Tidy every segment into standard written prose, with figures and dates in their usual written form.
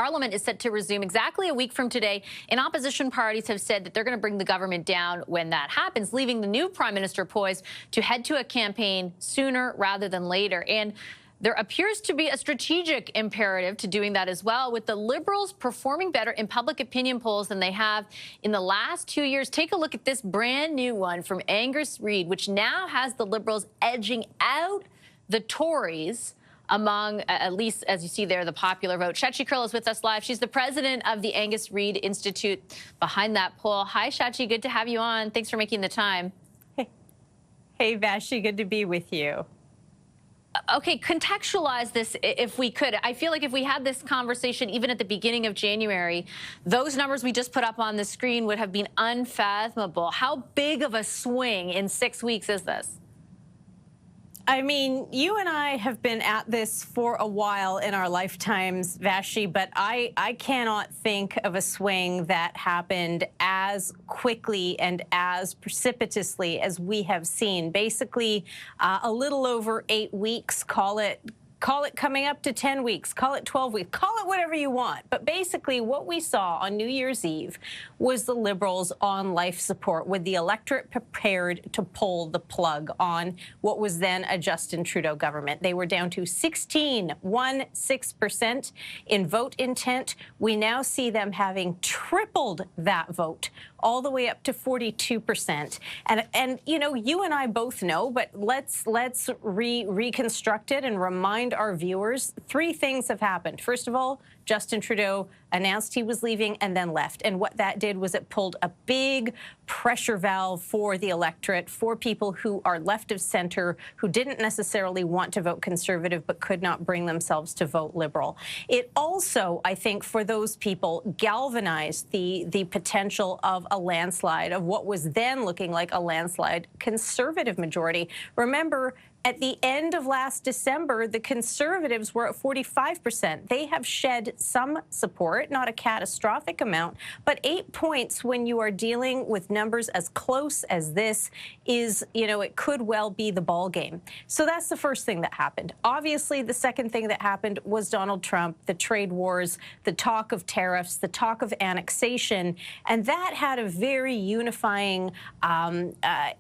Parliament is set to resume exactly a week from today, and opposition parties have said that they're going to bring the government down when that happens, leaving the new Prime Minister poised to head to a campaign sooner rather than later. And there appears to be a strategic imperative to doing that as well, with the Liberals performing better in public opinion polls than they have in the last 2 years. Take a look at this brand new one from Angus Reid, which now has the Liberals edging out the Tories among, at least as you see there, the popular vote. Shachi Kuri is with us live. She's the president of the Angus Reid Institute behind that poll. Hi, Shachi. Good to have you on. Thanks for making the time. Hey, Vassy. Good to be with you. Okay, contextualize this if we could. I feel like if we had this conversation even at the beginning of January, those numbers we just put up on the screen would have been unfathomable. How big of a swing in 6 weeks is this? I mean, you and I have been at this for a while in our lifetimes, Vassy, but I cannot think of a swing that happened as quickly and as precipitously as we have seen. Basically, a little over 8 weeks, call it coming up to 10 weeks, call it 12 weeks, call it whatever you want. But basically what we saw on New Year's Eve was the Liberals on life support, with the electorate prepared to pull the plug on what was then a Justin Trudeau government. They were down to 16% in vote intent. We now see them having tripled that vote, all the way up to 42%. And you know, you and I both know, but let's reconstruct it and remind our viewers. 3 things have happened. First of all, Justin Trudeau announced he was leaving and then left. And what that did was it pulled a big pressure valve for the electorate, for people who are left of center, who didn't necessarily want to vote Conservative but could not bring themselves to vote Liberal. It also, I think, for those people, galvanized the potential of a landslide, of what was then looking like a landslide Conservative majority. Remember, at the end of last December, the Conservatives were at 45%. They have shed some support, not a catastrophic amount, but 8 points when you are dealing with numbers as close as this is, you know, it could well be the ball game. So that's the first thing that happened. Obviously, the second thing that happened was Donald Trump, the trade wars, the talk of tariffs, the talk of annexation, and that had a very unifying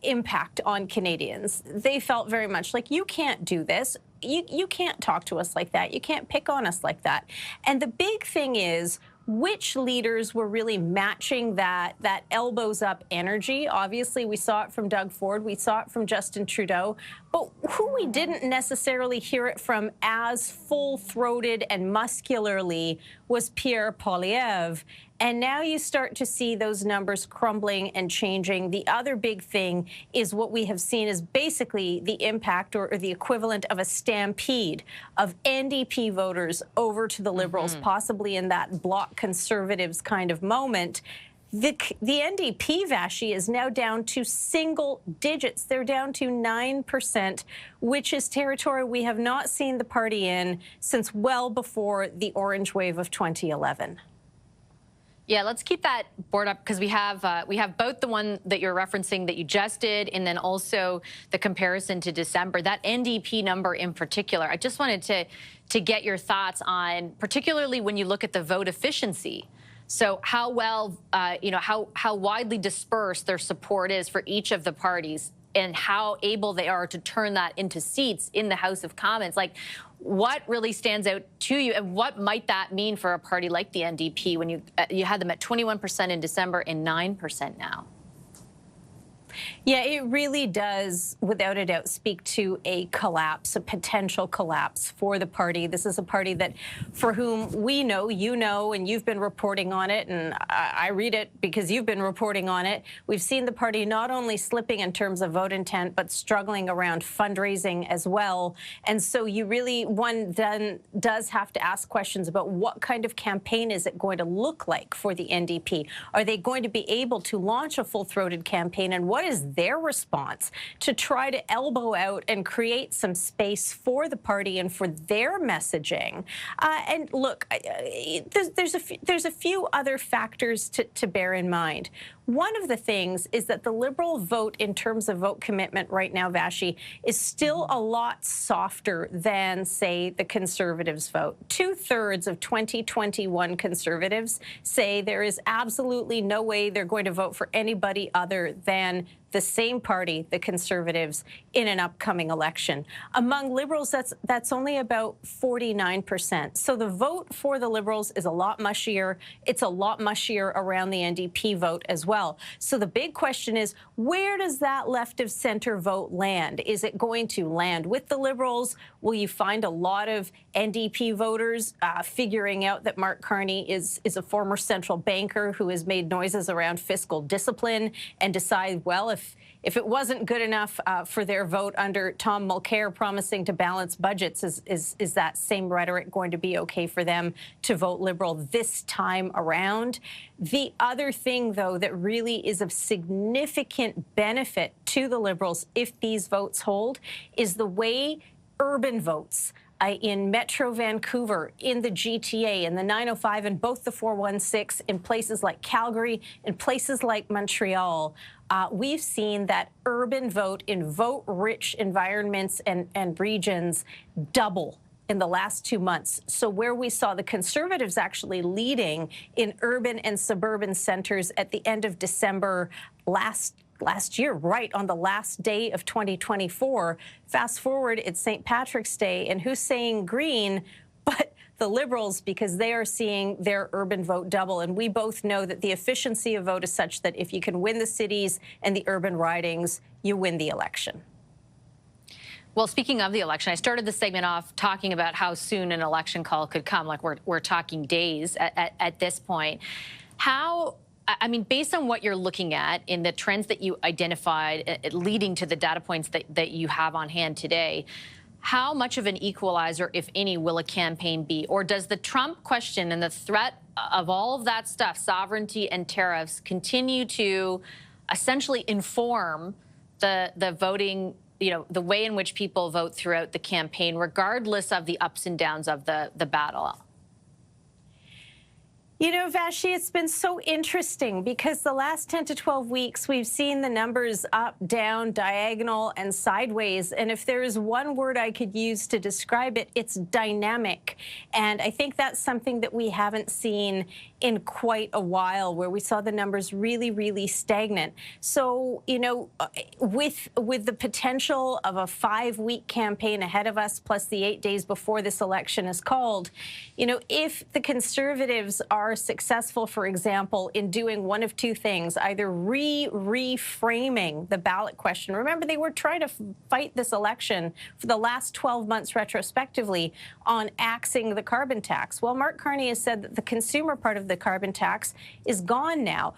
impact on Canadians. They felt very much like, you can't do this. You can't talk to us like that. You can't pick on us like that. And the big thing is, which leaders were really matching that elbows up energy? Obviously, we saw it from Doug Ford. We saw it from Justin Trudeau. But who we didn't necessarily hear it from as full-throated and muscularly was Pierre Poilievre. And now you start to see those numbers crumbling and changing. The other big thing is what we have seen is basically the impact or the equivalent of a stampede of NDP voters over to the Liberals, possibly in that bloc Conservatives kind of moment. The NDP, Vassy, is now down to single digits. They're down to 9%, which is territory we have not seen the party in since well before the orange wave of 2011. Yeah, let's keep that board up, because we have both the one that you're referencing that you just did, and then also the comparison to December. That NDP number in particular, I just wanted to get your thoughts on, particularly when you look at the vote efficiency. So how well, you know, how widely dispersed their support is for each of the parties, and how able they are to turn that into seats in the House of Commons. Like, what really stands out to you, and what might that mean for a party like the NDP when you had them at 21% in December and 9% now? Yeah, it really does, without a doubt, speak to a collapse, a potential collapse for the party. This is a party that, for whom we know, you know, and you've been reporting on it, and I read it because you've been reporting on it. We've seen the party not only slipping in terms of vote intent, but struggling around fundraising as well. And so you really, one then does have to ask questions about what kind of campaign is it going to look like for the NDP? Are they going to be able to launch a full-throated campaign, and what What is their response to try to elbow out and create some space for the party and for their messaging? And look, there's a few other factors to bear in mind. One of the things is that the Liberal vote, in terms of vote commitment right now, Vassy, is still a lot softer than, say, the Conservatives' vote. 2/3 of 2021 Conservatives say there is absolutely no way they're going to vote for anybody other than the same party, the Conservatives, in an upcoming election. Among Liberals, that's only about 49%. So the vote for the Liberals is a lot mushier. It's a lot mushier around the NDP vote as well. So the big question is, where does that left of center vote land? Is it going to land with the Liberals? Will you find a lot of NDP voters figuring out that Mark Carney is a former central banker who has made noises around fiscal discipline and decide, well, if it wasn't good enough for their vote under Tom Mulcair promising to balance budgets, is that same rhetoric going to be okay for them to vote Liberal this time around? The other thing, though, that really is of significant benefit to the Liberals if these votes hold is the way urban votes in Metro Vancouver, in the GTA, in the 905, and both the 416, in places like Calgary, in places like Montreal, we've seen that urban vote in vote-rich environments and regions double in the last 2 months. So where we saw the Conservatives actually leading in urban and suburban centres at the end of December last year, right on the last day of 2024. Fast forward, it's St. Patrick's Day, and who's saying green but the Liberals, because they are seeing their urban vote double. And we both know that the efficiency of vote is such that if you can win the cities and the urban ridings, you win the election. Well, speaking of the election, I started the segment off talking about how soon an election call could come. Like we're talking days at this point. I mean, based on what you're looking at in the trends that you identified leading to the data points that you have on hand today, how much of an equalizer, if any, will a campaign be? Or does the Trump question and the threat of all of that stuff, sovereignty and tariffs, continue to essentially inform the voting, the way in which people vote throughout the campaign, regardless of the ups and downs of the battle? Vassy, it's been so interesting because the last 10 to 12 weeks, we've seen the numbers up, down, diagonal, and sideways. And if there is one word I could use to describe it, it's dynamic. And I think that's something that we haven't seen in quite a while, where we saw the numbers really, really stagnant. So, with the potential of a 5-week campaign ahead of us, plus the 8 days before this election is called, if the Conservatives are successful, for example, in doing one of two things, either reframing the ballot question. Remember, they were trying to fight this election for the last 12 months retrospectively on axing the carbon tax. Well, Mark Carney has said that the consumer part of the carbon tax is gone now.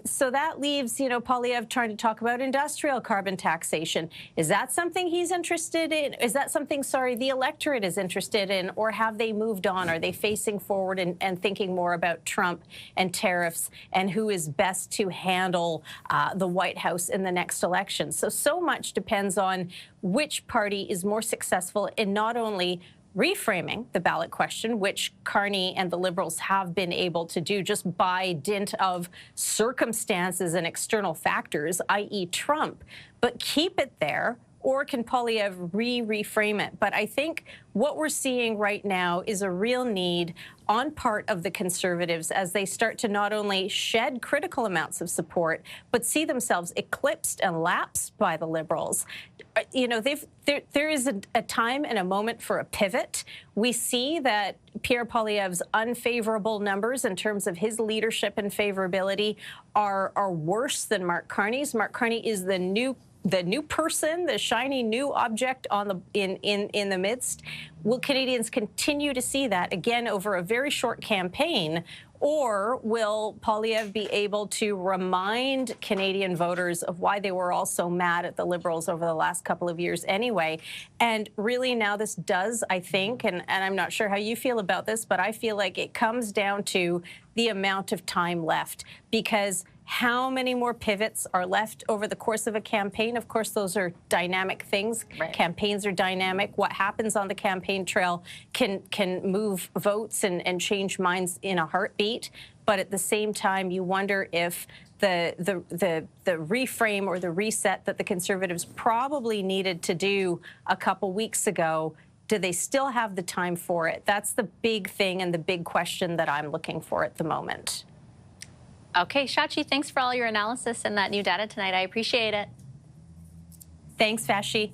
So that leaves, Poilievre trying to talk about industrial carbon taxation. Is that something he's interested in? Is that something, the electorate is interested in? Or have they moved on? Are they facing forward and thinking more about Trump and tariffs and who is best to handle the White House in the next election? So much depends on which party is more successful in not only reframing the ballot question, which Carney and the Liberals have been able to do just by dint of circumstances and external factors, i.e. Trump, but keep it there, or can Poilievre reframe it? But I think what we're seeing right now is a real need on part of the Conservatives as they start to not only shed critical amounts of support, but see themselves eclipsed and lapsed by the Liberals. There is a time and a moment for a pivot. We see that Pierre Poilievre's unfavorable numbers in terms of his leadership and favorability are worse than Mark Carney's. Mark Carney is the new person, the shiny new object in the midst. Will Canadians continue to see that again over a very short campaign, or will Poilievre be able to remind Canadian voters of why they were all so mad at the Liberals over the last couple of years anyway? And really now this does, I think, and I'm not sure how you feel about this, but I feel like it comes down to the amount of time left, because How many more pivots are left over the course of a campaign? Of course, those are dynamic things. Right. Campaigns are dynamic. What happens on the campaign trail can move votes and change minds in a heartbeat. But at the same time, you wonder if the reframe or the reset that the Conservatives probably needed to do a couple weeks ago, do they still have the time for it? That's the big thing and the big question that I'm looking for at the moment. Okay, Shachi, thanks for all your analysis and that new data tonight. I appreciate it. Thanks, Vassy.